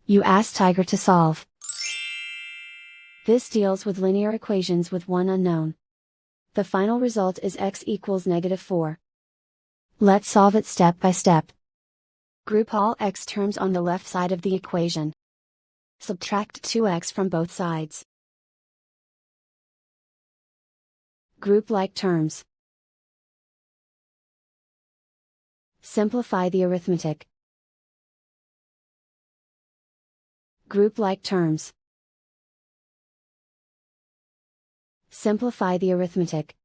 You ask Tiger to solve. This deals with linear equations with one unknown. The final result is x equals -4. Let's solve it step by step. Group all x terms on the left side of the equation. Subtract 2x from both sides. Group like terms. Simplify the arithmetic. Group like terms. Simplify the arithmetic.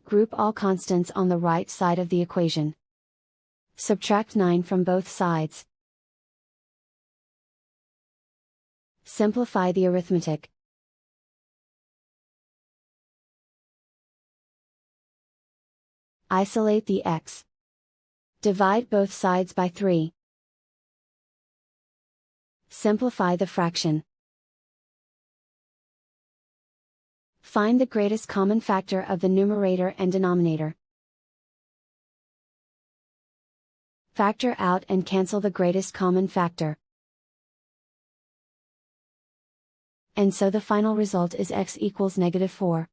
Group all constants on the right side of the equation. Subtract 9 from both sides. Simplify the arithmetic. Isolate the x. Divide both sides by 3. Simplify the fraction. Find the greatest common factor of the numerator and denominator. Factor out and cancel the greatest common factor. And so the final result is x equals -4.